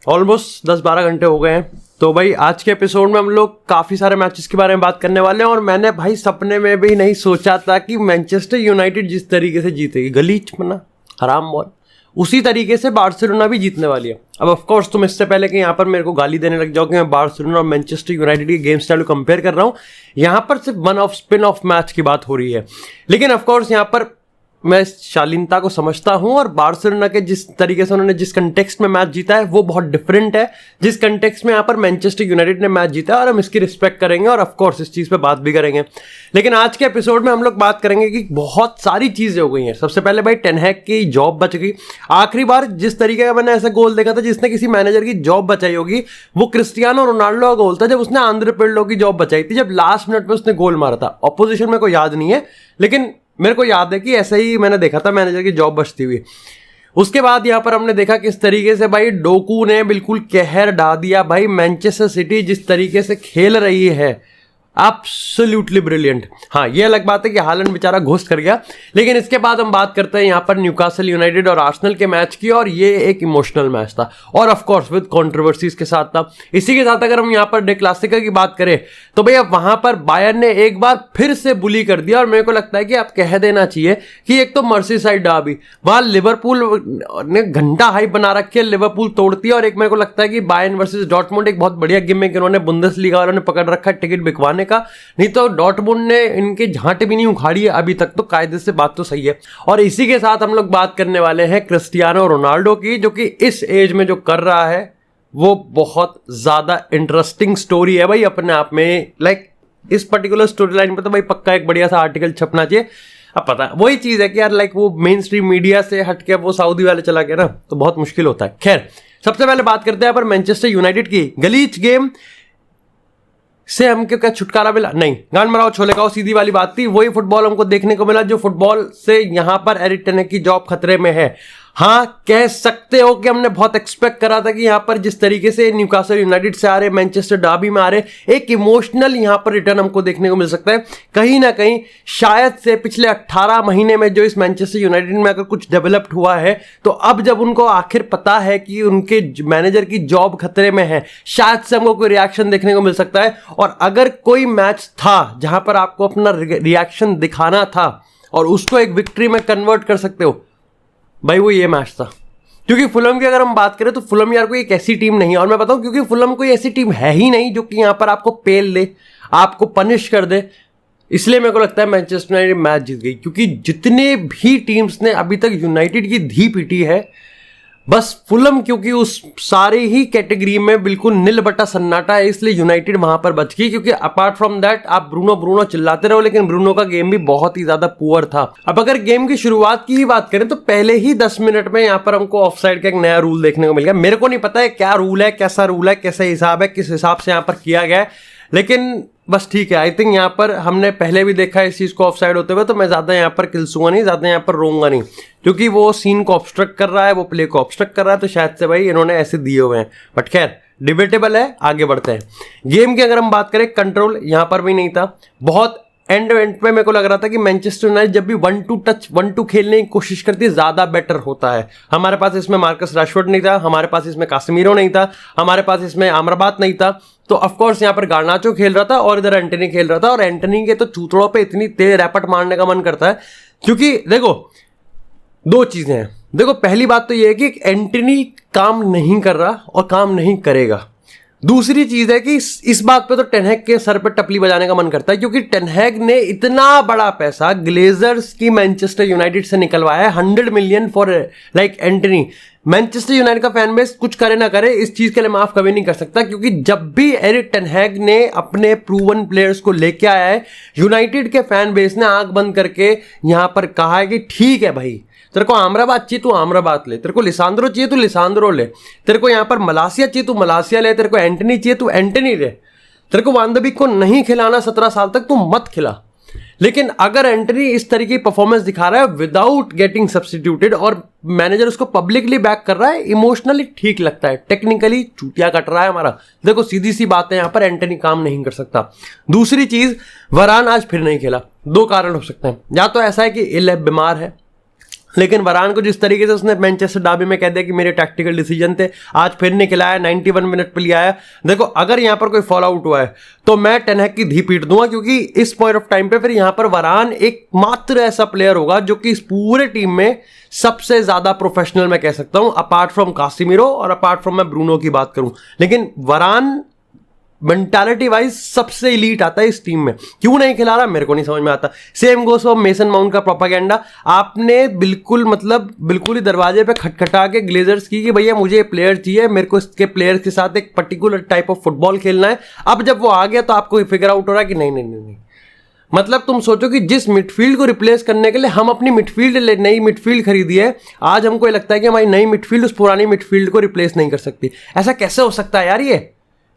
Almost 10-12 घंटे हो गए हैं। तो भाई आज के एपिसोड में हम लोग काफ़ी सारे मैचेस के बारे में बात करने वाले हैं। और मैंने भाई सपने में भी नहीं सोचा था कि मैनचेस्टर यूनाइटेड जिस तरीके से जीतेगी, गलीच मना हराम बॉल, उसी तरीके से बार्सिलोना भी जीतने वाली है। अब ऑफ कोर्स तुम इससे पहले कि यहाँ पर मेरे को गाली देने लग जाओ कि मैं बार्सिलोना और मैनचेस्टर यूनाइटेड के गेम स्टाइल को कंपेयर कर रहा हूँ, यहाँ पर सिर्फ one off spin off match की बात हो रही है। लेकिन ऑफ कोर्स यहाँ पर मैं शालीनता को समझता हूं और बार्सिलोना के जिस तरीके से उन्होंने जिस कंटेक्स्ट में मैच जीता है वो बहुत डिफरेंट है जिस कंटेक्स्ट में यहाँ पर मैनचेस्टर यूनाइटेड ने मैच जीता है, और हम इसकी रिस्पेक्ट करेंगे और ऑफ कोर्स इस चीज़ पे बात भी करेंगे। लेकिन आज के एपिसोड में हम लोग बात करेंगे कि बहुत सारी चीज़ें हो गई हैं। सबसे पहले भाई टेन हैग की जॉब बच गई। आखिरी बार जिस तरीके का मैंने ऐसा गोल देखा था जिसने किसी मैनेजर की जॉब बचाई होगी वो क्रिस्टियानो रोनाल्डो का गोल था, जब उसने आंद्रे पिर्लो की जॉब बचाई थी, जब लास्ट मिनट में उसने गोल मारा था। ऑपोजिशन में कोई याद नहीं है, लेकिन मेरे को याद है कि ऐसा ही मैंने देखा था मैनेजर की जॉब बचती हुई। उसके बाद यहाँ पर हमने देखा किस तरीके से भाई डोकू ने बिल्कुल कहर ढा दिया। भाई मैनचेस्टर सिटी जिस तरीके से खेल रही है एब्सोल्युटली ब्रिलियंट। हाँ, ये अलग बात है कि हालैंड बेचारा घुस कर गया, लेकिन इसके बाद हम बात करते हैं यहाँ पर न्यूकासल यूनाइटेड और आर्सेनल के मैच की, और ये एक इमोशनल मैच था और ऑफ कोर्स विद कंट्रोवर्सीज के साथ था। इसी के साथ अगर हम यहाँ पर डे क्लासिकर की बात करें तो भैया वहां पर बायर्न ने एक बार फिर से बुली कर दिया, और मेरे को लगता है कि आप कह देना चाहिए कि एक तो मर्सीसाइड डर्बी, वहां लिवरपूल ने घंटा हाइप बना रखी है, लिवरपूल तोड़ती है, और एक मेरे को लगता है कि बायर्न वर्सेस डॉर्टमुंड एक बहुत बढ़िया गिमिक इन्होंने बुंदेसलीगा वालों ने पकड़ रखा है टिकट बिकवाने का। नहीं तो डॉर्टमुंड ने इनके झांट भी नहीं उखाड़ी है अभी तक, तो कायदे से बात तो सही है। और इसी के साथ हम लोग बात करने वाले हैं क्रिस्टियानो रोनाल्डो की, जो कि इस एज में जो कर रहा है वो बहुत ज्यादा इंटरेस्टिंग स्टोरी है भाई अपने आप में। लाइक इस पर्टिकुलर स्टोरी लाइन पर तो भाई पक्का एक बढ़िया सा आर्टिकल छपना चाहिए। अब पता वही चीज है कि यार लाइक वो मेन स्ट्रीम मीडिया से हटके वो सऊदी वाले चला गया ना, तो बहुत मुश्किल होता है। खैर, सबसे पहले बात करते हैं पर मैनचेस्टर यूनाइटेड की। गलीच गेम से हमको क्या छुटकारा मिला? नहीं, गान मराओ छोले खाओ, सीधी वाली बात थी। वही फुटबॉल हमको देखने को मिला जो फुटबॉल से यहां पर एरिक टेन हैग की जॉब खतरे में है। हाँ, कह सकते हो कि हमने बहुत एक्सपेक्ट करा था कि यहां पर जिस तरीके से न्यूकासल यूनाइटेड से आ रहे, मैनचेस्टर डर्बी में आ रहे, एक इमोशनल यहां पर रिटर्न हमको देखने को मिल सकता है। कहीं ना कहीं शायद से पिछले 18 महीने में जो इस मैनचेस्टर यूनाइटेड में अगर कुछ डेवलप्ड हुआ है, तो अब जब उनको आखिर पता है कि उनके मैनेजर की जॉब खतरे में है, शायद से हमको कोई रिएक्शन देखने को मिल सकता है। और अगर कोई मैच था जहां पर आपको अपना रिएक्शन दिखाना था और उसको एक विक्ट्री में कन्वर्ट कर सकते हो, भाई वो ये मैच था। क्योंकि फुलम की अगर हम बात करें तो फुलम यार कोई एक ऐसी टीम नहीं है, और मैं बताऊं क्योंकि फुलम कोई ऐसी टीम है ही नहीं जो कि यहां पर आपको पेल दे, आपको पनिश कर दे। इसलिए मेरे को लगता है मैनचेस्टर यूनाइटेड मैच जीत गई, क्योंकि जितने भी टीम्स ने अभी तक यूनाइटेड की धी पीटी है, बस फुलम क्योंकि उस सारे ही कैटेगरी में बिल्कुल नील बटा सन्नाटा है, इसलिए यूनाइटेड वहां पर बच गई। क्योंकि अपार्ट फ्रॉम दैट आप ब्रूनो चिल्लाते रहो, लेकिन ब्रूनो का गेम भी बहुत ही ज्यादा पुअर था। अब अगर गेम की शुरुआत की ही बात करें तो पहले ही 10 मिनट में यहां पर हमको ऑफसाइड का एक नया रूल देखने को मिल गया। मेरे को नहीं पता है क्या रूल है, कैसा रूल है, कैसा हिसाब है, किस हिसाब से यहां पर किया गया है, लेकिन बस ठीक है। आई थिंक यहाँ पर हमने पहले भी देखा है इस चीज़ को ऑफसाइड होते हुए, तो मैं ज़्यादा यहाँ पर किलसूंगा नहीं, ज़्यादा यहाँ पर रोऊंगा नहीं, क्योंकि वो सीन को ऑब्स्ट्रक्ट कर रहा है, वो प्ले को ऑब्स्ट्रक्ट कर रहा है, तो शायद से भाई इन्होंने ऐसे दिए हुए हैं। बट खैर डिबेटेबल है, आगे बढ़ते हैं। गेम की अगर हम बात करें, कंट्रोल यहाँ पर भी नहीं था। बहुत एंड पे मेरे को लग रहा था कि मैनचेस्टर यूनाइटेड जब भी 1-2 खेलने की कोशिश करती है ज़्यादा बेटर होता है। हमारे पास इसमें मार्कस राशफोर्ड नहीं था, हमारे पास इसमें कासेमीरो नहीं था, हमारे पास इसमें अमराबात नहीं था, तो ऑफकोर्स यहाँ पर गार्नाचो खेल रहा था और इधर एंटनी खेल रहा था। और एंटनी के तो चूतड़ों पे इतनी तेज रैपट मारने का मन करता है, क्योंकि देखो दो चीज़ें हैं। देखो, पहली बात तो ये है कि एंटनी काम नहीं कर रहा और काम नहीं करेगा। दूसरी चीज है कि इस बात पे तो टेन हैग के सर पे टपली बजाने का मन करता है, क्योंकि टेन हैग ने इतना बड़ा पैसा ग्लेजर्स की मैनचेस्टर यूनाइटेड से निकलवाया है, 100 million for like Antony. Manchester United का फैन बेस कुछ करे ना करे, इस चीज के लिए माफ कभी नहीं कर सकता, क्योंकि जब भी एरिक टेन हैग ने अपने प्रूवन प्लेयर्स को लेके आया है, यूनाइटेड के फैन बेस ने आंख बंद करके यहां पर कहा है कि ठीक है भाई, तेरे को आमराबाद चाहिए तू आमराबाद ले, तेरे को लिसांद्रो चाहिए तू लिसांद्रो ले, तेरे को यहां पर मलासिया चाहिए तू मलासिया ले, तेरे को एंटनी चाहिए तू एंटनी ले, तेरे को वान द बीक को नहीं खिलाना 17 साल तक तू मत खिला। लेकिन अगर एंटनी इस तरीके की परफॉर्मेंस दिखा रहा है विदाउट गेटिंग सब्स्टिट्यूटेड और मैनेजर उसको पब्लिकली बैक कर रहा है, इमोशनली ठीक लगता है, टेक्निकली चूतिया कट रहा है हमारा। देखो सीधी सी बात है, यहां पर एंटनी काम नहीं कर सकता। दूसरी चीज, वरान आज फिर नहीं खेला, दो कारण हो सकते हैं। या तो ऐसा है कि इल बीमार है, लेकिन वरान को जिस तरीके से उसने मैनचेस्टर डर्बी में कह दिया कि मेरे टैक्टिकल डिसीजन थे, आज फिर नहीं खिलाया, 91 मिनट पे लिया है। देखो अगर यहां पर कोई फॉल आउट हुआ है तो मैं टेन हैग की धी पीट दूंगा, क्योंकि इस पॉइंट ऑफ टाइम पे फिर यहां पर वरान एक मात्र ऐसा प्लेयर होगा जो कि इस पूरे टीम में सबसे ज्यादा प्रोफेशनल मैं कह सकता हूं, अपार्ट फ्रॉम कासिमिरो और अपार्ट फ्रॉम मैं ब्रूनो की बात करूं। लेकिन वरान मेंटालिटी वाइज सबसे इलीट आता है इस टीम में, क्यों नहीं खिला रहा मेरे को नहीं समझ में आता। Same goes for mason mount का प्रोपागेंडा, आपने बिल्कुल ही दरवाजे पे खटखटा के ग्लेजर्स की कि भैया मुझे प्लेयर चाहिए, मेरे को इसके प्लेयर के साथ एक पर्टिकुलर टाइप ऑफ फुटबॉल खेलना है। अब जब वो आ गया तो आपको फिगर आउट हो रहा है कि नहीं, मतलब तुम सोचो कि जिस मिडफील्ड को रिप्लेस करने के लिए हम अपनी नई मिडफील्ड खरीदी है, आज हमको ये लगता है कि हमारी नई मिडफील्ड उस पुरानी मिडफील्ड को रिप्लेस नहीं कर सकती। ऐसा कैसे हो सकता है यार? ये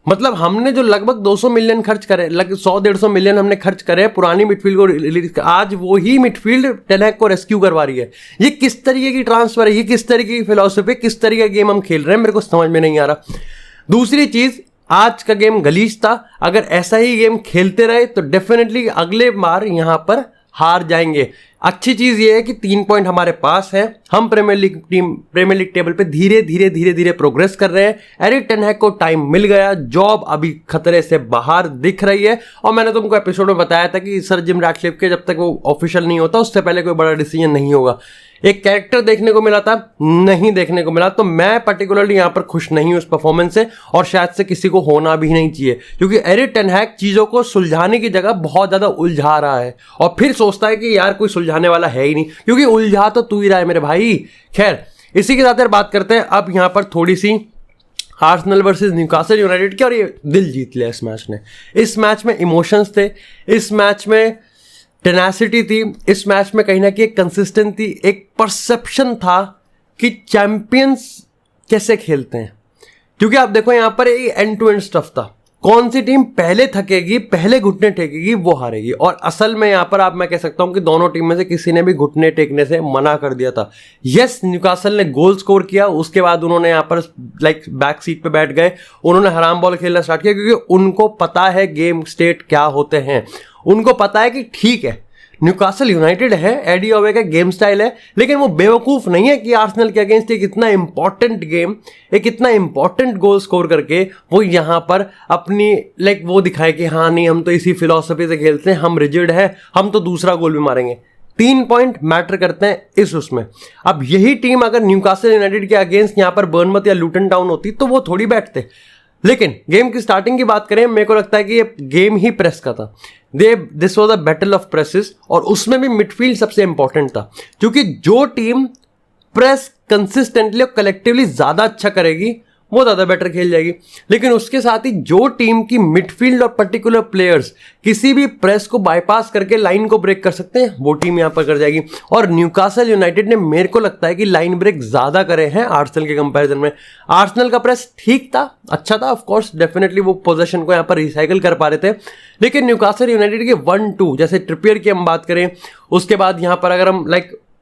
मतलब हमने जो लगभग 200 मिलियन खर्च करे, 100-150 मिलियन हमने खर्च करे पुरानी मिडफील्ड को रिलीज, आज वो ही मिडफील्ड टेन हैग को रेस्क्यू करवा रही है। ये किस तरीके की ट्रांसफर है, ये किस तरीके की फिलॉसफी, किस तरीके का गेम हम खेल रहे हैं, मेरे को समझ में नहीं आ रहा। दूसरी चीज, आज का गेम गलीच था। अगर ऐसा ही गेम खेलते रहे तो डेफिनेटली अगले बार यहां पर हार जाएंगे। अच्छी चीज ये है कि 3 पॉइंट हमारे पास है, हम प्रीमियर लीग टेबल पे धीरे धीरे प्रोग्रेस कर रहे हैं। एरिक टेन हैग को टाइम मिल गया, जॉब अभी खतरे से बाहर दिख रही है। और मैंने तुमको एपिसोड में बताया था कि सर जिम रैटक्लिफ के जब तक वो ऑफिशियल नहीं होता उससे पहले कोई बड़ा डिसीजन नहीं होगा। एक कैरेक्टर देखने को मिला था, नहीं देखने को मिला, तो मैं पर्टिकुलरली यहां पर खुश नहीं हूं उस परफॉर्मेंस से, और शायद से किसी को होना भी नहीं चाहिए, क्योंकि एरिक टेन हैग चीजों को सुलझाने की जगह बहुत ज्यादा उलझा रहा है और फिर सोचता है कि यार कोई सुलझाने वाला है ही नहीं, क्योंकि उलझा तो तू ही रहा है मेरे भाई। खैर, इसी के साथ यार बात करते हैं अब यहां पर थोड़ी सी आर्सेनल वर्सेस न्यूकासल यूनाइटेड की, और ये दिल जीत लिया इस मैच ने। इस मैच में इमोशंस थे, इस मैच में टेनासिटी थी, इस मैच में कहीं ना कहीं एक कंसिस्टेंट थी, एक परसेप्शन था कि चैंपियंस कैसे खेलते हैं। क्योंकि आप देखो यहां पर एंड टू एंड स्टफ था, कौन सी टीम पहले थकेगी, पहले घुटने टेकेगी, वो हारेगी। और असल में यहां पर मैं कह सकता हूं कि दोनों टीम में से किसी ने भी घुटने टेकने से मना कर दिया था। यस, न्यूकासल ने गोल स्कोर किया, उसके बाद उन्होंने यहां पर बैक सीट पे बैठ गए, उन्होंने हराम बॉल खेलना स्टार्ट किया, क्योंकि उनको पता है गेम स्टेट क्या होते हैं। उनको पता है कि ठीक है न्यूकासल यूनाइटेड है, एडी ओवे का गेम स्टाइल है, लेकिन वो बेवकूफ नहीं है कि आर्सेनल के अगेंस्ट एक इतना इंपॉर्टेंट गेम, एक इतना इंपॉर्टेंट गोल स्कोर करके वो यहां पर अपनी वो दिखाए कि हाँ नहीं हम तो इसी फिलॉसफी से खेलते हैं, हम रिजिड है, हम तो दूसरा गोल भी मारेंगे। 3 पॉइंट मैटर करते हैं इस उसमें। अब यही टीम अगर न्यूकासल यूनाइटेड के अगेंस्ट यहां पर बर्नमथ या लूटन टाउन होती तो वो थोड़ी बैठते। लेकिन गेम की स्टार्टिंग की बात करें, मेरे को लगता है कि ये गेम ही प्रेस का था। This was a battle of presses, और उसमें भी मिडफील्ड सबसे इंपॉर्टेंट था, क्योंकि जो टीम प्रेस कंसिस्टेंटली और कलेक्टिवली ज्यादा अच्छा करेगी वो ज्यादा बेटर खेल जाएगी। लेकिन उसके साथ ही जो टीम की मिडफील्ड और पर्टिकुलर प्लेयर्स किसी भी प्रेस को बाईपास करके लाइन को ब्रेक कर सकते हैं, वो टीम यहां पर कर जाएगी। और न्यूकासल यूनाइटेड ने मेरे को लगता है कि लाइन ब्रेक ज्यादा करे हैं आर्सेनल के कंपैरिजन में। आर्सेनल का प्रेस ठीक था, अच्छा था, ऑफ कोर्स डेफिनेटली वो पोजीशन को यहां पर रिसाइकिल कर पा रहे थे, लेकिन न्यूकासल यूनाइटेड के 1-2 जैसे ट्रिपियर की हम बात करें, उसके बाद यहां पर अगर हम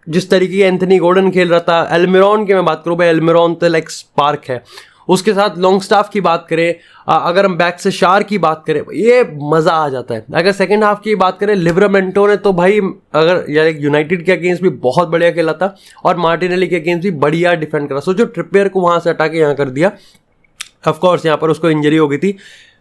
जिस तरीके की एंथनी गॉर्डन खेल रहा था, एल्मिरॉन की मैं बात करूं भाई, एल्मिरॉन तो स्पार्क है। उसके साथ लॉन्ग स्टाफ की बात करें, अगर हम बैक से शार की बात करें, ये मजा आ जाता है। अगर सेकंड हाफ की बात करें, लिवरामेंटो ने तो भाई अगर यूनाइटेड के अगेंस्ट भी बहुत बढ़िया खेला था और मार्टिनेली के अगेंस्ट भी बढ़िया डिफेंड करा। सोचो ट्रिपियर को वहां से हटा के यहाँ कर दिया। ऑफकोर्स यहाँ पर उसको इंजरी हो गई थी,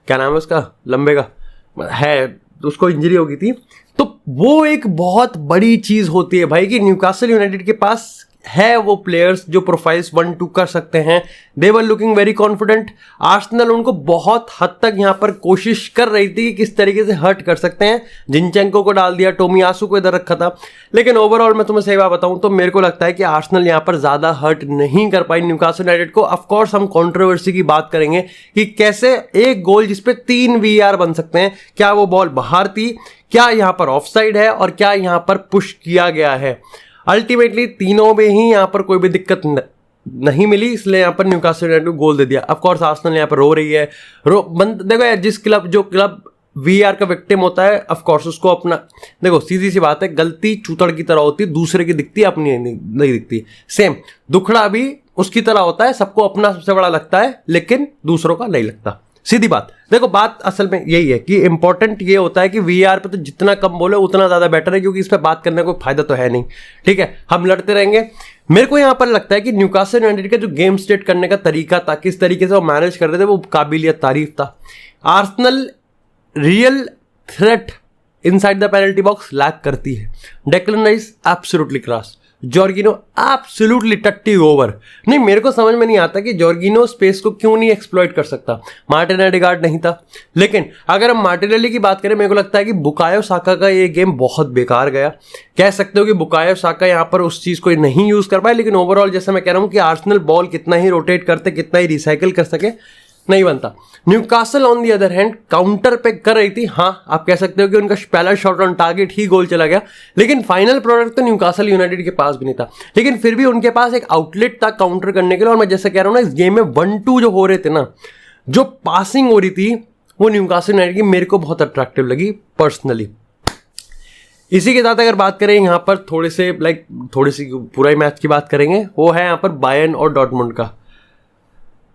क्या नाम है उसका, लंबे का है, उसको इंजरी हो गई थी। तो वो एक बहुत बड़ी चीज होती है भाई कि न्यूकासल यूनाइटेड के पास है वो प्लेयर्स जो प्रोफाइल्स 1-2 कर सकते हैं। They were looking very confident. Arsenal उनको बहुत हद तक यहां पर कोशिश कर रही थी कि किस तरीके से हर्ट कर सकते हैं। जिनचेंको को डाल दिया, टोमियासु को इधर रखा था, लेकिन ओवरऑल मैं तुम्हें सही बात बताऊं तो मेरे को लगता है कि आर्सेनल यहां पर ज्यादा हर्ट नहीं कर पाई न्यूकासल यूनाइटेड को। ऑफकोर्स हम कंट्रोवर्सी की बात करेंगे कि कैसे एक गोल जिसपे 3 VAR बन सकते हैं, क्या वो बॉल बाहर थी, क्या यहां पर ऑफसाइड है और क्या यहां पर पुश किया गया है। अल्टीमेटली तीनों में ही यहां पर कोई भी दिक्कत नहीं मिली, इसलिए यहां पर न्यूकासल यूनाइटेड को गोल दे दिया। ऑफ कोर्स आर्सेनल यहां पर रो रही है, देखो यार, जो क्लब VAR का विक्टिम होता है, ऑफ कोर्स उसको अपना, देखो सीधी सी बात है, गलती चूतड़ की तरह होती है, दूसरे की दिखती है, अपनी नहीं दिखती। सेम दुखड़ा भी उसकी तरह होता है, सबको अपना सबसे बड़ा लगता है लेकिन दूसरों का नहीं लगता। सीधी बात। देखो बात असल में यही है कि इंपॉर्टेंट ये होता है कि वीआर पे तो जितना कम बोले उतना ज़्यादा बेटर है, क्योंकि इस पर बात करने का कोई फायदा तो है नहीं। ठीक है, हम लड़ते रहेंगे। मेरे को यहाँ पर लगता है कि न्यूकासल यूनाइटेड का जो गेम स्टेट करने का तरीका था, किस तरीके से वो मैनेज कर रहे थे, वो काबिलियत तारीफ था। Arsenal real threat inside the penalty box lack करती है। Declan Rice absolutely class, Jorginho absolutely टट्टी ओवर। नहीं, मेरे को समझ में नहीं आता कि जॉर्गिनो स्पेस को क्यों नहीं एक्सप्लॉइट कर सकता। मार्टिन एडेगार्ड नहीं था। लेकिन अगर हम मार्टिनेली की बात करें, मेरे को लगता है कि बुकायो साका का ये गेम बहुत बेकार गया। कह सकते हो कि बुकायो साका यहाँ पर उस चीज़ को नहीं यूज़ कर पाए, लेकिन ओवरऑल जैसे मैं कह रहा हूँ कि आर्सेनल बॉल कितना ही रोटेट करते, कितना ही रिसाइकिल कर सके, नहीं बनता। Newcastle on the other hand counter पे कर रही थी। हाँ, आप कह सकते हो कि उनका पहला शॉट ऑन टारगेट ही गोल चला गया, लेकिन फाइनल प्रोडक्ट तो न्यूकासल यूनाइटेड के पास भी नहीं था। लेकिन फिर भी उनके पास एक आउटलेट था काउंटर करने के लिए। और मैं जैसे कह रहा हूँ ना, इस गेम में 1-2 जो हो रहे थे ना, जो पासिंग हो रही थी, वो न्यूकासल यूनाइटेड की मेरे को बहुत अट्रैक्टिव लगी पर्सनली। इसी के साथ अगर बात करें यहाँ पर थोड़ी सी पूरा ही मैच की बात करेंगे, वो है यहाँ पर बायर्न और डॉर्टमुंड का।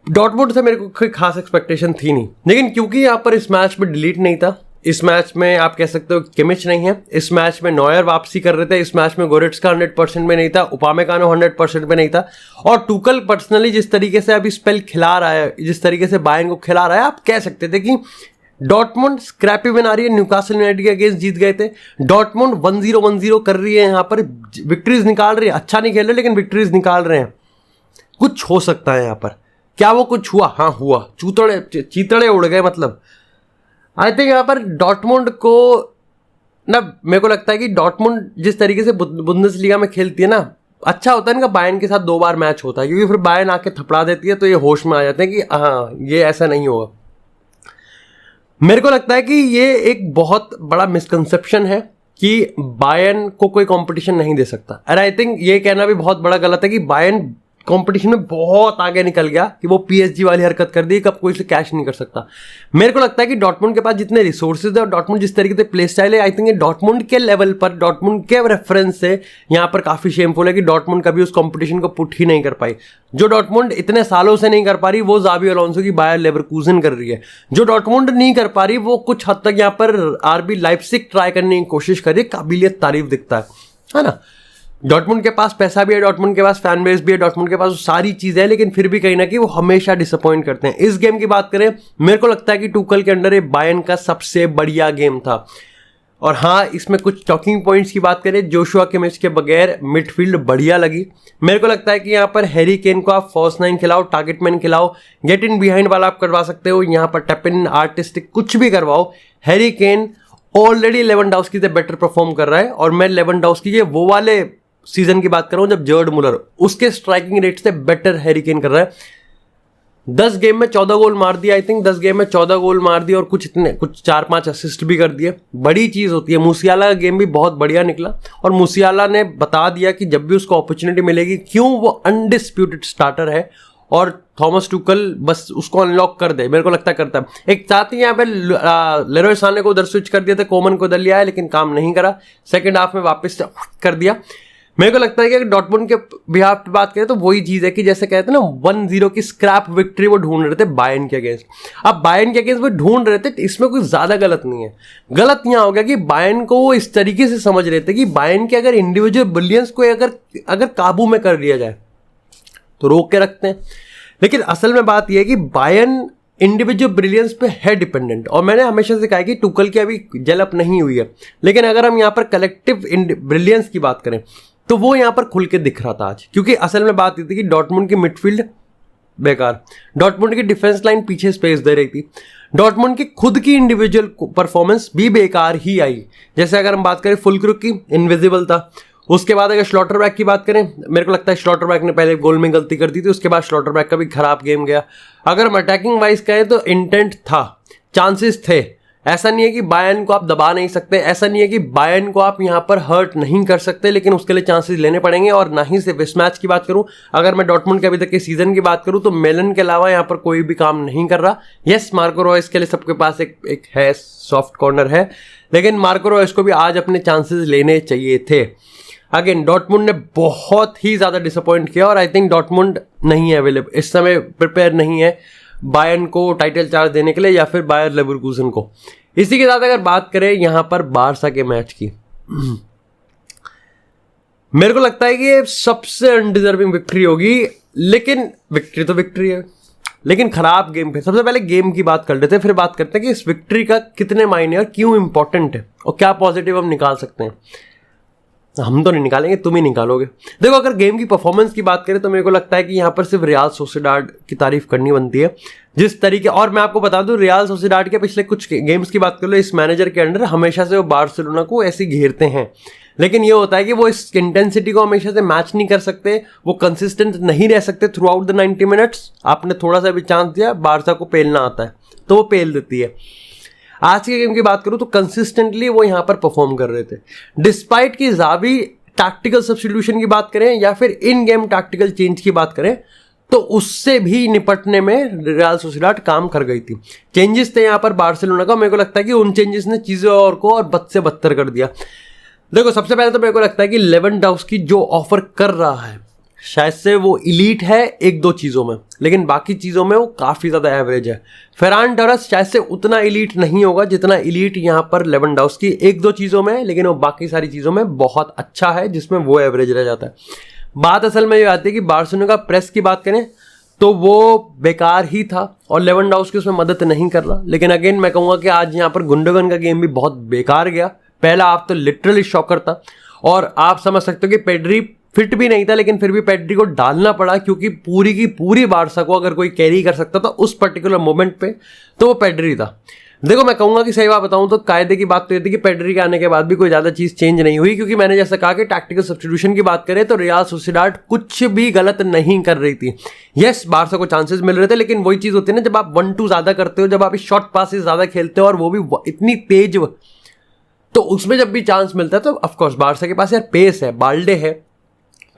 डॉर्टमुंड से मेरे को कोई खास एक्सपेक्टेशन थी नहीं, लेकिन क्योंकि यहाँ पर इस मैच में डिलीट नहीं था, इस मैच में आप कह सकते हो किमिच नहीं है, इस मैच में नॉयर वापसी कर रहे थे, इस मैच में गोरेट्स्का 100% में नहीं था, उपामेकानो 100% में नहीं था, और टुकल पर्सनली जिस तरीके से अभी स्पेल खिला रहा है, जिस तरीके से बायर्न को खिला रहा है, आप कह सकते थे कि डॉर्टमुंड स्क्रैपी विन आ रही है। न्यूकासल यूनाइटेड के अगेंस्ट जीत गए थे। डॉर्टमुंड 1-0 कर रही है, यहाँ पर विक्ट्रीज निकाल रही है। अच्छा नहीं खेल रहे, लेकिन विक्ट्रीज निकाल रहे हैं। कुछ हो सकता है यहाँ पर। क्या वो कुछ हुआ? हाँ हुआ, चीतड़े उड़ गए। मतलब आई थिंक यहाँ पर डॉर्टमुंड को ना, मेरे को लगता है कि डॉर्टमुंड जिस तरीके से बुंदेसलीगा में खेलती है ना, अच्छा होता है इनका बायर्न के साथ 2 बार मैच होता है, क्योंकि फिर बायर्न आके थपड़ा देती है, तो ये होश में आ जाते हैं कि हाँ ये ऐसा नहीं होगा। मेरे को लगता है कि ये एक बहुत बड़ा मिसकंसेप्शन है कि बायर्न को कोई कंपटीशन नहीं दे सकता। और आई थिंक ये कहना भी बहुत बड़ा गलत है कि बायर्न कंपटीशन में बहुत आगे निकल गया, कि वो पीएसजी वाली हरकत कर दी, कब कोई से कैश नहीं कर सकता। मेरे को लगता है कि डॉर्टमुंड के पास जितने रिसोर्सेज है और डॉर्टमुंड जिस तरीके से प्ले स्टाइल है, आई थिंक ये डॉर्टमुंड के लेवल पर, डॉर्टमुंड के रेफरेंस से यहाँ पर काफी शेमफुल है कि डॉर्टमुंड कभी उस कंपटीशन को पुट ही नहीं कर पाई। जो डॉर्टमुंड इतने सालों से नहीं कर पा रही, वो जावी अलोंसो की बायर लेवरकूजन कर रही है। जो डॉर्टमुंड नहीं कर पा रही, वो कुछ हद तक यहाँ पर आरबी लाइप्जिग ट्राई करने की कोशिश कर रही है। काबिलियत तारीफ दिखता है ना। डॉर्टमुंड के पास पैसा भी है, डॉर्टमुंड के पास फैन बेस भी है, डॉर्टमुंड के पास सारी चीज़ें हैं, लेकिन फिर भी कहीं ना कहीं वो हमेशा डिसअपॉइंट करते हैं। इस गेम की बात करें, मेरे को लगता है कि टुकल के अंडर ये बायर्न का सबसे बढ़िया गेम था। और हाँ, इसमें कुछ टॉकिंग पॉइंट्स की बात करें, जोशुआ किमिच के बगैर मिडफील्ड बढ़िया लगी। मेरे को लगता है कि यहाँ पर हैरी केन को आप फर्स्ट 9 खिलाओ, टारगेट मैन खिलाओ, गेट इन बिहाइंड वाला आप करवा सकते हो, यहाँ पर टैप इन, आर्टिस्टिक कुछ भी करवाओ। हैरी केन ऑलरेडी लेवेंडोव्स्की से बेटर परफॉर्म कर रहा है, और मैं लेवेंडोव्स्की के वो वाले सीजन की बात कर रहा हूं जब जर्ड मुलर उसके स्ट्राइकिंग रेट से बेटर हैरी केन कर रहा है। 10 गेम में 14 गोल मार दिया, आई थिंक 10 गेम में 14 गोल मार दिया, और कुछ 4-5 असिस्ट भी कर दिए। बड़ी चीज होती है। मूसियाला का गेम भी बहुत बढ़िया निकला, और मूसियाला ने बता दिया कि जब भी उसको अपॉर्चुनिटी मिलेगी, क्यों वो अनडिस्प्यूटेड स्टार्टर है, और थॉमस टुकल बस उसको अनलॉक कर दे। मेरे को लगता करता है। एक साथ ही यहाँ पे लेरोय साने को उधर स्विच कर दिया था, कोमन को उधर लिया है, लेकिन काम नहीं करा। सेकंड हाफ में वापस कर दिया। मेरे को लगता है कि अगर डॉर्टमुंड के बिहाफ पे बात करें, तो वही चीज है कि जैसे कहते हैं ना, 1-0 की स्क्रैप विक्ट्री वो ढूंढ रहे थे बायर्न के अगेंस्ट। अब बायर्न के अगेंस्ट वो ढूंढ रहे थे, इसमें कोई ज्यादा गलत नहीं है। गलत यहाँ हो गया कि बायर्न को वो इस तरीके से समझ रहे थे कि बायर्न के अगर इंडिविजुअल ब्रिलियंस को अगर काबू में कर लिया जाए तो रोक के रखते हैं। लेकिन असल में बात यह है कि बायर्न इंडिविजुअल ब्रिलियंस पे है डिपेंडेंट, और मैंने हमेशा से कहा है कि टुकल की अभी जेलअप नहीं हुई है। लेकिन अगर हम यहाँ पर कलेक्टिव ब्रिलियंस की बात करें, तो वो यहां पर खुल के दिख रहा था आज। क्योंकि असल में बात ये थी कि डॉर्टमुंड की मिडफील्ड बेकार, डॉर्टमुंड की डिफेंस लाइन पीछे स्पेस दे रही थी, डॉर्टमुंड की खुद की इंडिविजुअल परफॉर्मेंस भी बेकार ही आई। जैसे अगर हम बात करें फुलक्रुक की, इनविजिबल था। उसके बाद अगर स्लॉटरबैक की बात करें, मेरे को लगता है स्लॉटरबैक ने पहले गोल में गलती कर दी थी, उसके बाद स्लॉटरबैक का भी खराब गेम गया। अगर हम अटैकिंग वाइज कहें तो इंटेंट था, चांसेस थे। ऐसा नहीं है कि बायर्न को आप दबा नहीं सकते, ऐसा नहीं है कि बायर्न को आप यहां पर हर्ट नहीं कर सकते, लेकिन उसके लिए चांसेस लेने पड़ेंगे। और ना ही सिर्फ इस मैच की बात करूं, अगर मैं डॉर्टमुंड के अभी तक के सीजन की बात करूं, तो मेलन के अलावा यहां पर कोई भी काम नहीं कर रहा। यस, मार्को रॉयस के लिए सबके पास एक है, सॉफ्ट कॉर्नर है, लेकिन मार्को रॉयस को भी आज अपने चांसेस लेने चाहिए थे। अगेन डॉर्टमुंड ने बहुत ही ज्यादा डिसअपॉइंट किया, और आई थिंक डॉर्टमुंड नहीं है अवेलेबल इस समय, प्रिपेयर नहीं है। बायर्न को टाइटल चार्ज देने के लिए या फिर बायर लेवरकुसन को। इसी के साथ अगर बात करें यहाँ पर बारसा के मैच की, मेरे को लगता है कि ये सबसे अनडिजर्विंग विक्ट्री होगी, लेकिन विक्ट्री तो विक्ट्री है, लेकिन खराब गेम पे। सबसे पहले गेम की बात कर लेते हैं, फिर बात करते हैं कि इस विक्ट्री का कितने मायने और क्यों इंपॉर्टेंट है और क्या पॉजिटिव हम निकाल सकते हैं। हम तो नहीं निकालेंगे, तुम ही निकालोगे। देखो, अगर गेम की परफॉर्मेंस की बात करें तो मेरे को लगता है कि यहाँ पर सिर्फ रियाल सोसिएडाड की तारीफ करनी बनती है, जिस तरीके। और मैं आपको बता दूं, रियाल सोसिएडाड के पिछले कुछ गेम्स की बात कर लो, इस मैनेजर के अंडर हमेशा से वो बार्सिलोना को ऐसे घेरते हैं, लेकिन ये होता है कि वो इस इंटेंसिटी को हमेशा से मैच नहीं कर सकते, वो कंसिस्टेंट नहीं रह सकते थ्रू आउट द 90 मिनट्स। आपने थोड़ा सा भी चांस दिया, बारसा को पेलना आता है तो वो पेल देती है। आज के गेम की बात करूं तो कंसिस्टेंटली वो यहाँ पर परफॉर्म कर रहे थे, डिस्पाइट की जावी टैक्टिकल सब्स्टिट्यूशन की बात करें या फिर इन गेम टैक्टिकल चेंज की बात करें, तो उससे भी निपटने में रियाल सोसिएडाड काम कर गई थी। चेंजेस थे यहाँ पर बार्सिलोना का, मेरे को लगता है कि उन चेंजेस ने चीज़ें और को और बद से बदतर कर दिया। देखो, सबसे पहले तो मेरे को लगता है कि लेवेंडोव्स्की जो ऑफर कर रहा है शायद से वो इलीट है एक दो चीज़ों में, लेकिन बाकी चीज़ों में वो काफ़ी ज़्यादा एवरेज है। फेरान टोरेस शायद से उतना इलीट नहीं होगा जितना इलीट यहाँ पर लेवेंडोव्स्की एक दो चीज़ों में, लेकिन वो बाकी सारी चीज़ों में बहुत अच्छा है, जिसमें वो एवरेज रह जाता है। बात असल में ये आती है कि बार्सिलोना का प्रेस की बात करें तो वो बेकार ही था और लेवेंडोव्स्की उसमें मदद नहीं कर रहा। लेकिन अगेन मैं कहूँगा कि आज यहाँ पर गुंडोगन का गेम भी बहुत बेकार गया। पहला हाफ तो लिटरली शॉकर था और आप समझ सकते हो कि पेड्री फिट भी नहीं था, लेकिन फिर भी पेड्री को डालना पड़ा, क्योंकि पूरी की पूरी बारसा को अगर कोई कैरी कर सकता था उस पर्टिकुलर मोमेंट पे तो वो पेड्री था। देखो, मैं कहूंगा कि सही बात बताऊं तो कायदे की बात तो ये थी कि पेड्री के आने के बाद भी कोई ज़्यादा चीज़ चेंज नहीं हुई, क्योंकि मैंने जैसा कहा कि टैक्टिकल सब्स्टिट्यूशन की बात करें तो रियाल सोसिएडाड कुछ भी गलत नहीं कर रही थी। यस, बारसा को चांसेस मिल रहे थे, लेकिन वही चीज़ होती है ना, जब आप 1-2 ज़्यादा करते हो, जब आप शॉर्ट पासेस ज़्यादा खेलते हो और वो भी इतनी तेज, तो उसमें जब भी चांस मिलता है तो ऑफकोर्स बारसा के पास यार पेस है, बाल्डे है।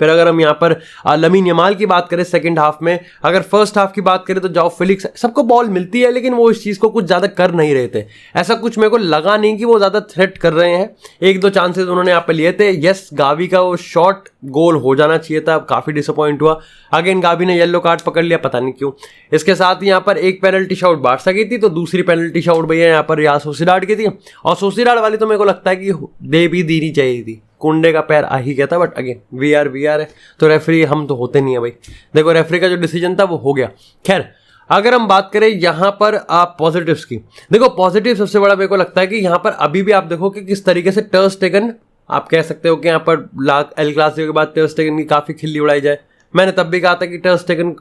फिर अगर हम यहाँ पर लमीन यमाल की बात करें सेकंड हाफ में, अगर फर्स्ट हाफ की बात करें तो जाओ फेलिक्स, सबको बॉल मिलती है, लेकिन वो इस चीज़ को कुछ ज़्यादा कर नहीं रहे थे। ऐसा कुछ मेरे को लगा नहीं कि वो ज़्यादा थ्रेट कर रहे हैं। एक दो चांसेस उन्होंने यहाँ पे लिए थे। यस, गावी का वो शॉट गोल हो जाना चाहिए था, काफ़ी डिसअपॉइंट हुआ। अगेन गावी ने येलो कार्ड पकड़ लिया, पता नहीं क्यों। इसके साथ ही यहाँ पर एक पेनल्टी शॉट बारसा की थी, तो दूसरी पेनल्टी शॉट भैया यहाँ पर रियाल सोसिएडाड की थी, और सोसिएडाड वाली तो मेरे को लगता है कि दे भी देनी चाहिए थी। कुंडे का पैर आ ही गया था, बट अगेन वीआर है तो रेफरी हम तो होते नहीं है भाई। देखो, रेफरी का जो डिसीजन था वो हो गया। खैर, अगर हम बात करें यहाँ पर आप पॉजिटिव्स की, देखो पॉजिटिव सबसे बड़ा मेरे को लगता है कि यहाँ पर अभी भी आप देखो कि किस तरीके से टर स्टेगन, आप कह सकते हो कि यहाँ पर एल क्लासिको के बाद टर स्टेगन की काफ़ी खिल्ली उड़ाई जाए। मैंने तब भी कहा था कि टर स्टेगन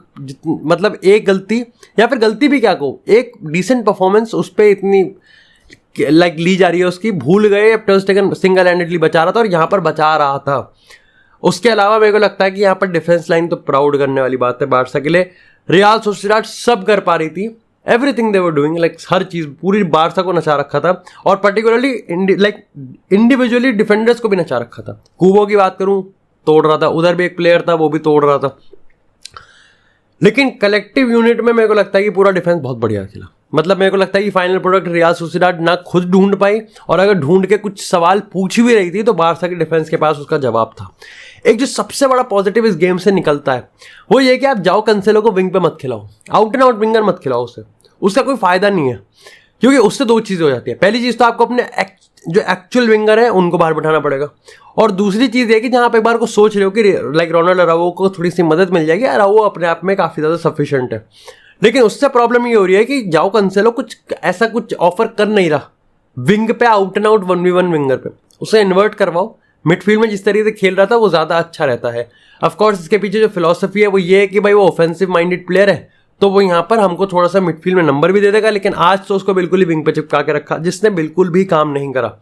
मतलब एक गलती, या फिर गलती भी क्या कहूँ, एक डिसेंट परफॉर्मेंस उस पर इतनी लाइक ली जा रही है उसकी, भूल गए। अब टर स्टेगन सिंगल हैंडेडली बचा रहा था और यहाँ पर बचा रहा था। उसके अलावा मेरे को लगता है कि यहाँ पर डिफेंस लाइन तो प्राउड करने वाली बात है बारसा के लिए। रियाल सोसिएडाड सब कर पा रही थी, everything they were doing, like हर चीज़ पूरी बारसा को नचा रखा था, और पर्टिकुलरली लाइक इंडिविजुअली डिफेंडर्स को भी नचा रखा था। कूबो की बात करूँ, तोड़ रहा था, उधर भी एक प्लेयर था वो भी तोड़ रहा था। लेकिन कलेक्टिव यूनिट में मेरे को लगता है कि पूरा डिफेंस बहुत बढ़िया खेला। मतलब मेरे को लगता है कि फाइनल प्रोडक्ट रियाल सोसिएडाड ना खुद ढूंढ पाई, और अगर ढूंढ के कुछ सवाल पूछ भी रही थी तो बारसा की डिफेंस के पास उसका जवाब था। एक जो सबसे बड़ा पॉजिटिव इस गेम से निकलता है वो ये कि आप जाओ कैंसेलो को विंग पे मत खिलाओ, आउट एंड आउट विंगर मत खिलाओ उसे, उसका कोई फायदा नहीं है, क्योंकि उससे दो चीज़ें हो जाती है। पहली चीज़ तो आपको अपने जो एक्चुअल विंगर है उनको बाहर बैठाना पड़ेगा, और दूसरी चीज़ ये कि जहाँ आप एक बार को सोच रहे हो कि लाइक रोनाल्ड अराउजो को थोड़ी सी मदद मिल जाएगी, अराउजो अपने आप में काफ़ी ज़्यादा सफिशिएंट है। लेकिन उससे प्रॉब्लम ये हो रही है कि जाओ कैंसेलो कुछ ऐसा कुछ ऑफर कर नहीं रहा विंग पे, out and out 1v1 winger पे, उसे इन्वर्ट करवाओ। मिडफील्ड में जिस तरीके से खेल रहा था वो ज़्यादा अच्छा रहता है। ऑफकोर्स इसके पीछे जो फिलॉसफी है वो ये है कि भाई वो ऑफेंसिव माइंडेड प्लेयर है, तो वो यहाँ पर हमको थोड़ा सा मिडफील्ड में नंबर भी दे देगा, लेकिन आज तो उसको बिल्कुल ही विंग पे चिपका के रखा, जिसने बिल्कुल भी काम नहीं करा।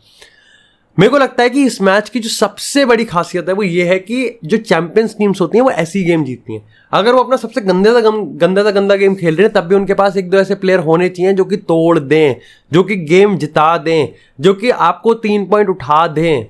मेरे को लगता है कि इस मैच की जो सबसे बड़ी खासियत है वो ये है कि जो चैंपियंस टीम्स होती हैं वो ऐसी गेम जीतती हैं। अगर वो अपना सबसे गंदा गेम खेल रहे हैं तब भी उनके पास एक दो ऐसे प्लेयर होने चाहिए जो कि तोड़ दें, जो कि गेम जिता दें, जो कि आपको 3 पॉइंट उठा दें।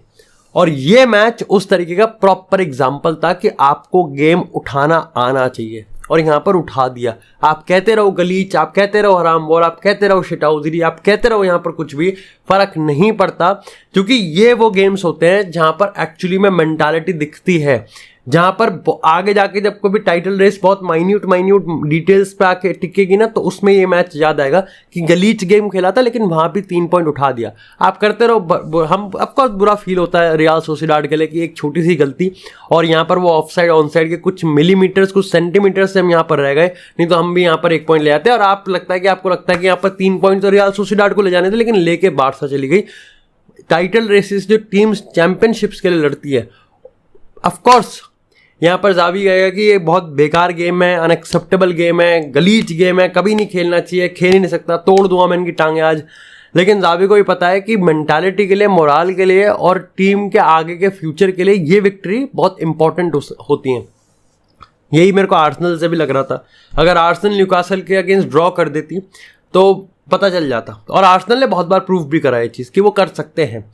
और ये मैच उस तरीके का प्रॉपर एग्जाम्पल था कि आपको गेम उठाना आना चाहिए, और यहाँ पर उठा दिया। आप कहते रहो गलीच, आप कहते रहो हराम बॉल, आप कहते रहो शिटाउजरी, आप कहते रहो यहाँ पर कुछ भी फर्क नहीं पड़ता, क्योंकि ये वो गेम्स होते हैं जहाँ पर एक्चुअली में मेंटालिटी दिखती है। जहां पर आगे जाके जब कभी टाइटल रेस बहुत माइन्यूट डिटेल्स पे आके टिकेगी ना, तो उसमें ये मैच याद आएगा कि गलीच गेम खेला था लेकिन वहां भी 3 पॉइंट उठा दिया। आप करते रहो, हम ऑफकोर्स बुरा फील होता है रियल सोसिएडाड के लिए कि एक छोटी सी गलती और यहाँ पर वो ऑफसाइड ऑनसाइड के कुछ मिलीमीटर्स कुछ सेंटीमीटर्स से हम यहाँ पर रह गए, नहीं तो हम भी यहाँ पर 1 पॉइंट ले आते हैं। और आपको लगता है कि यहाँ पर 3 पॉइंट तो रियल सोसिएडाड को ले जाने थे, लेकिन लेके बारसा चली गई। टाइटल रेसेस जो टीम्स चैंपियनशिप्स के लिए लड़ती है, ऑफकोर्स यहाँ पर जावी गएगा कि ये बहुत बेकार गेम है, अनएक्सेप्टेबल गेम है, गलीच गेम है, कभी नहीं खेलना चाहिए, खेल ही नहीं सकता, तोड़ दूंगा मैं इनकी टांगे आज। लेकिन जावी को भी पता है कि मेंटालिटी के लिए, मोराल के लिए और टीम के आगे के फ्यूचर के लिए ये विक्ट्री बहुत इंपॉर्टेंट होती हैं। यही मेरे को आर्सेनल से भी लग रहा था। अगर आर्सेनल न्यूकासल के अगेंस्ट ड्रॉ कर देती तो पता चल जाता, और आर्सेनल ने बहुत बार प्रूव भी करा ये चीज़ कि वो कर सकते हैं।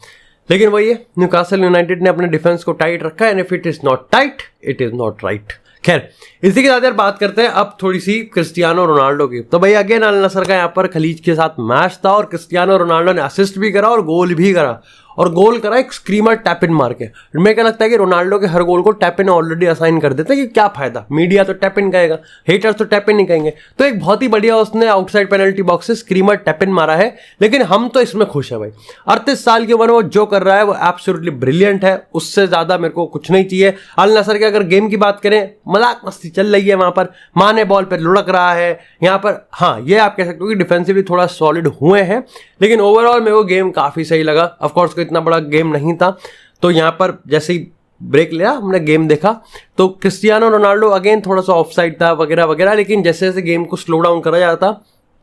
लेकिन वही है, न्यूकासल यूनाइटेड ने अपने डिफेंस को टाइट रखा है, and if it is not tight it is not right. खैर, इसी के साथ यार बात करते हैं अब थोड़ी सी क्रिस्टियानो रोनाल्डो की। तो भाई अगेन अल नसर का यहाँ पर खलीज के साथ मैच था और क्रिस्टियानो रोनाल्डो ने असिस्ट भी करा और गोल भी करा, और गोल करा एक स्क्रीमर टैप इन मार के। मेरे क्या लगता है कि रोनाल्डो के हर गोल को टैप इन ऑलरेडी असाइन कर देते हैं कि क्या फायदा, मीडिया तो टैप इन कहेगा, हेटर्स तो टैप इन नहीं कहेंगे। तो एक बहुत ही बढ़िया उसने आउटसाइड पेनल्टी बॉक्स से स्क्रीमर टैप इन मारा है, लेकिन हम तो इसमें खुश है भाई। 38 साल की उम्र में वो जो कर रहा है वो एब्सोल्युटली ब्रिलियंट है, उससे ज्यादा मेरे को कुछ नहीं चाहिए। अल नसर के अगर गेम की बात करें, मजाक मस्ती चल रही है वहां पर, माने बॉल पर लुढ़क रहा है यहाँ पर। हाँ, ये आप कह सकते हो कि डिफेंसिवली थोड़ा सॉलिड हुए हैं, लेकिन ओवरऑल मेरे को गेम काफी सही लगा। ऑफकोर्स कोई इतना बड़ा गेम नहीं था, तो यहाँ पर जैसे ही ब्रेक लिया हमने गेम देखा तो क्रिस्टियानो रोनाल्डो अगेन थोड़ा सा ऑफसाइड था वगैरह वगैरह, लेकिन जैसे जैसे गेम को स्लो डाउन करा जाता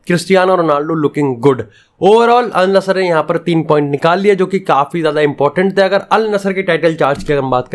Cristiano Ronaldo looking good. Overall Al Nassr ने यहाँ पर 3 पॉइंट निकाल लिया, जो कि काफी ज्यादा इंपॉर्टेंट थे अगर अल नसर के टाइटल चार्ज की हम बात करें।